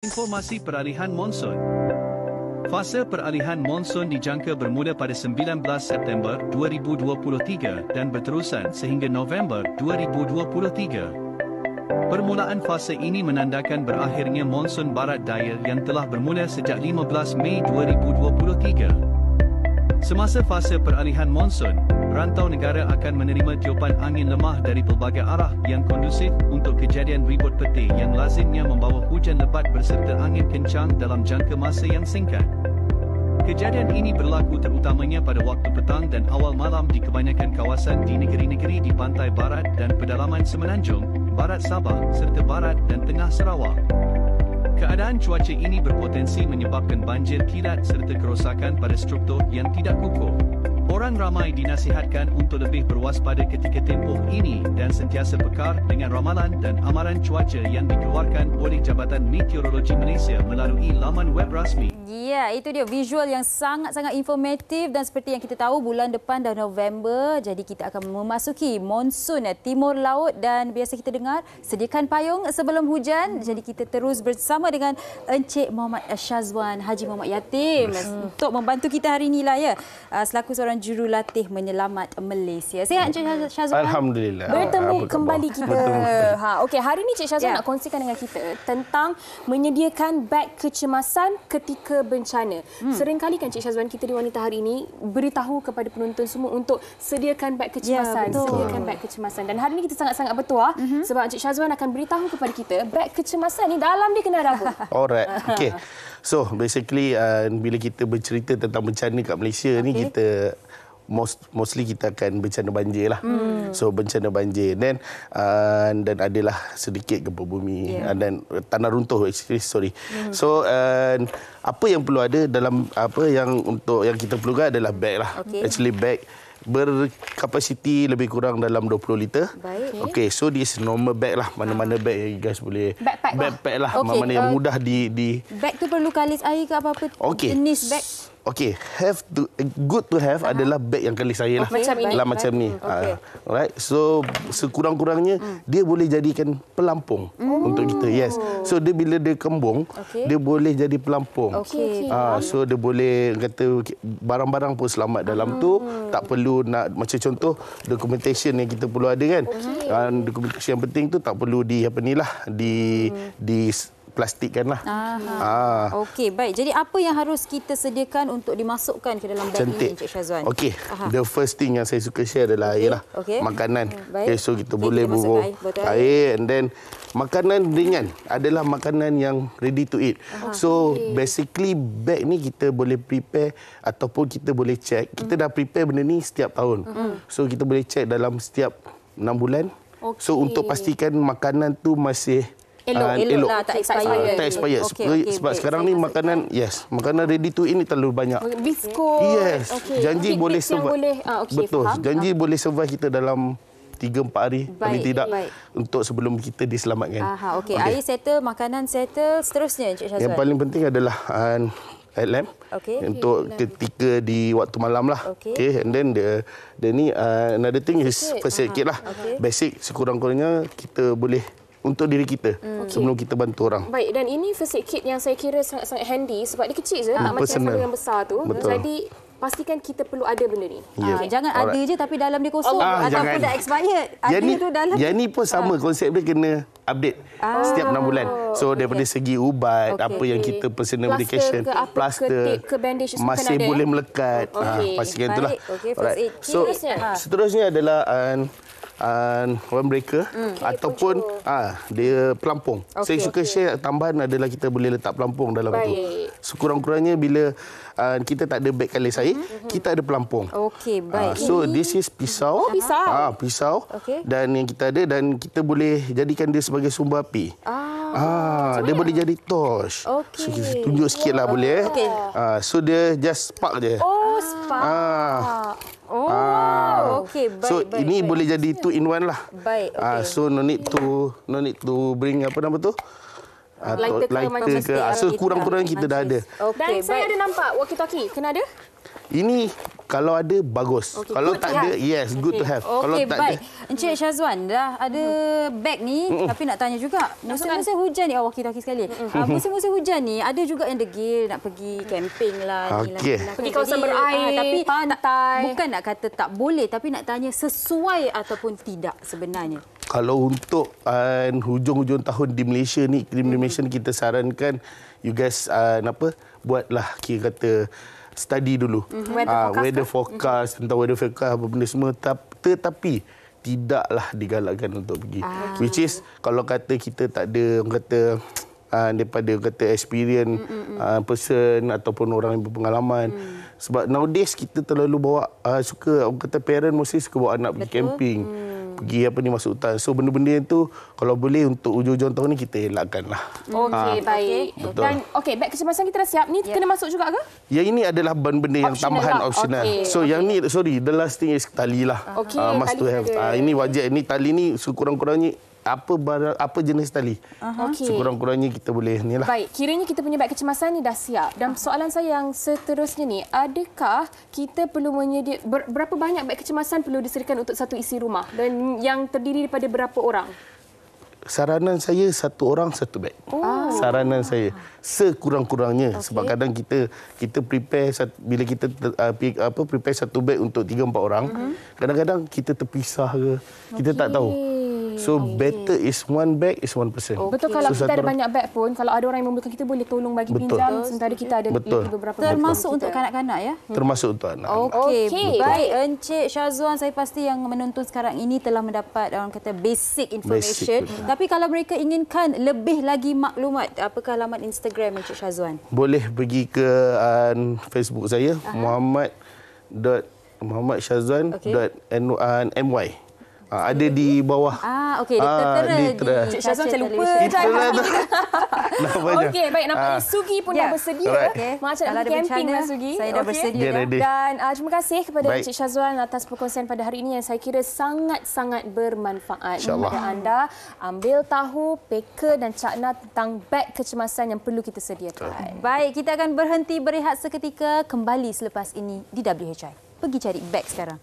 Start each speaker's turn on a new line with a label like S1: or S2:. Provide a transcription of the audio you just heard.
S1: Informasi peralihan monsun. Fasa peralihan monsun dijangka bermula pada 19 September 2023 dan berterusan sehingga November 2023. Permulaan fasa ini menandakan berakhirnya monsun barat daya yang telah bermula sejak 15 Mei 2023. Semasa fasa peralihan monsun, rantau negara akan menerima tiupan angin lemah dari pelbagai arah yang kondusif untuk kejadian ribut petir yang lazimnya membawa hujan lebat berserta angin kencang dalam jangka masa yang singkat. Kejadian ini berlaku terutamanya pada waktu petang dan awal malam di kebanyakan kawasan di negeri-negeri di pantai barat dan pedalaman Semenanjung, Barat Sabah serta Barat dan Tengah Sarawak. Keadaan cuaca ini berpotensi menyebabkan banjir kilat serta kerosakan pada struktur yang tidak kukuh. Orang ramai dinasihatkan untuk lebih berwaspada ketika tempoh ini dan sentiasa pekar dengan ramalan dan amaran cuaca yang dikeluarkan oleh Jabatan Meteorologi Malaysia melalui laman web rasmi.
S2: Ya, itu dia visual yang sangat-sangat informatif dan seperti yang kita tahu bulan depan dah November, jadi kita akan memasuki monsun timur laut dan biasa kita dengar sediakan payung sebelum hujan. Jadi kita terus bersama dengan Encik Muhammad Syazwan Haji Muhammad Yatim untuk membantu kita hari inilah ya, selaku seorang jurulatih menyelamat Malaysia. Sihat Encik Syazwan?
S3: Alhamdulillah.
S4: Bertemu kembali kita. Okey, hari ini Encik Syazwan nak kongsikan dengan kita tentang menyediakan beg kecemasan ketika bencana. Seringkali kan Encik Syazwan, kita di Wanita hari ini beritahu kepada penonton semua untuk sediakan beg kecemasan, sediakan beg kecemasan. Dan hari ini kita sangat-sangat bertuah sebab Encik Syazwan akan beritahu kepada kita beg kecemasan ni dalam dia kena ada apa.
S3: Alright. Okey. So basically bila kita bercerita tentang bencana kat Malaysia ni, kita mostly kita akan bencana banjir lah. So bencana banjir dan adalah sedikit gempa bumi dan tanah runtuh sorry. So apa yang perlu ada dalam apa yang untuk yang kita perlukan adalah beg lah. Actually beg berkapasiti lebih kurang dalam 20 liter. Okey, so this normal bag lah. Mana-mana bag yang you guys boleh backpack lah. Mana-mana yang mudah di
S2: bag tu perlu kalis air ke apa-apa jenis bag?
S3: Okey, good to have adalah beg yang kalis air lah. Macam ni. Alright. So sekurang-kurangnya dia boleh jadikan pelampung untuk kita. Yes. So dia bila dia kembung, dia boleh jadi pelampung. So dia boleh kata barang-barang pun selamat dalam tu, tak perlu nak macam contoh documentation yang kita perlu ada kan. Documentation yang penting tu tak perlu di plastikkan lah.
S2: Okey, baik. Jadi apa yang harus kita sediakan untuk dimasukkan ke dalam beg ini, Encik Syazwan?
S3: Okey, the first thing yang saya suka share adalah air lah. Makanan. So kita boleh bubuh air and then makanan ringan adalah makanan yang ready to eat. So basically beg ni kita boleh prepare ataupun kita boleh check. Kita dah prepare benda ni setiap tahun. So kita boleh check dalam setiap 6 bulan. So untuk pastikan makanan tu masih elok
S2: lah, tak expired.
S3: Sebab sekarang ni makanan ready to eat ni terlalu banyak.
S4: Biskut.
S3: Yes. Janji boleh survive. Betul. Janji boleh survive kita dalam 3-4 hari paling tidak untuk sebelum kita diselamatkan.
S2: Air settle, makanan settle, seterusnya Encik Syazwan.
S3: Yang paling penting adalah lamp untuk ketika di waktu malam lah. And then the ni another thing is first aid kit lah. Basic sekurang-kurangnya kita boleh untuk diri kita sebelum kita bantu orang.
S4: Baik, dan ini first aid kit yang saya kira sangat-sangat handy sebab dia kecil je, tak macam yang besar tu. Jadi pastikan kita perlu ada benda ni.
S2: Jangan ada je tapi dalam dia kosong ataupun dah expired.
S3: Yang ni pun sama, konsep dia kena update setiap 6 bulan. So daripada segi ubat, apa yang kita personal medication, plaster, masih boleh melekat. Pastikan itulah. So seterusnya adalah one breaker ataupun dia pelampung. Saya suka share tambahan adalah kita boleh letak pelampung dalam tu. Sekurang-kurangnya bila kita tak ada beg kalis air, kita ada pelampung. So this is pisau. Pisau. Dan yang kita ada dan kita boleh jadikan dia sebagai sumber api. Dia boleh jadi torch. So kita tunjuk sikitlah boleh. So dia just spark je.
S4: Spark.
S3: So ini boleh jadi 2 in 1 lah. So no need to bring apa nama tu? Lighter ke. So kurang-kurang kita dah ada.
S4: Dan saya ada nampak walkie talkie. Kena ada?
S3: Ini Kalau ada, bagus. Kalau tak ada, yes, good to have. Kalau tak
S2: baik. Encik Syazwan, dah ada beg ni, tapi nak tanya juga, musim-musim hujan ni, walkie-talkie sekali. Musim-musim hujan ni, ada juga yang degil nak pergi camping lah.
S4: Pergi kawasan berair,
S2: tapi
S4: pantai.
S2: Bukan nak kata tak boleh, tapi nak tanya sesuai ataupun tidak sebenarnya.
S3: Kalau untuk hujung-hujung tahun di Malaysia ni, iklim di Malaysia ni, kita sarankan you guys buatlah kira kata study dulu. Weather forecast, tentang weather forecast apa benda semua, tetapi tidaklah digalakkan untuk pergi. Which is kalau kata kita tak ada orang kata daripada kata experience person ataupun orang yang berpengalaman. Sebab nowadays kita terlalu bawa suka orang kata parent mesti suka bawa anak pergi camping. Pergi masuk hutan. So benda-benda itu kalau boleh untuk hujung-hujung tahun ni kita elakkanlah.
S4: Okey, baik.
S3: Betul.
S4: Dan beg kecemasan kita dah siap ni kena masuk juga ke?
S3: Yang ini adalah benda yang tambahan optional. So yang ni the last thing is tali lah. Must to have. Ini wajib, ini tali ni sekurang-kurangnya apa jenis tali. Sekurang-kurangnya kita boleh ni lah.
S4: Baik, kiranya kita punya beg kecemasan ni dah siap. Dan soalan saya yang seterusnya ni, adakah kita perlu berapa banyak beg kecemasan perlu disediakan untuk satu isi rumah dan yang terdiri daripada berapa orang?
S3: Saranan saya satu orang satu beg. Saranan saya sekurang-kurangnya sebab kadang kita prepare bila kita prepare satu beg untuk 3-4 orang, kadang-kadang kita terpisah ke, kita tak tahu. So better is one bag is one person.
S4: Betul, kalau kita ada banyak beg pun, kalau ada orang yang memerlukan, kita boleh tolong bagi pinjam sementara kita ada beberapa.
S2: Termasuk untuk kanak-kanak ya?
S3: Termasuk untuk anak.
S2: Okey. Baik, Encik Syazwan, saya pasti yang menonton sekarang ini telah mendapat orang kata basic information. Tapi kalau mereka inginkan lebih lagi maklumat, apakah alamat Instagram Encik Syazwan?
S3: Boleh pergi ke Facebook saya muhammad.syazwan.my. Ada di bawah.
S2: Okey, tertera.
S4: Encik Syazwan saya lupa. Okey, baik, nampaknya Sugi pun dah bersedia. Macam nak camping lah Sugi.
S2: Saya dah bersedia.
S4: Dan terima kasih kepada Encik Syazwan atas perkongsian pada hari ini yang saya kira sangat-sangat bermanfaat kepada anda. Ambil tahu, peka dan cakna tentang beg kecemasan yang perlu kita sediakan.
S2: Baik, kita akan berhenti berehat seketika, kembali selepas ini di WHI. Pergi cari beg sekarang.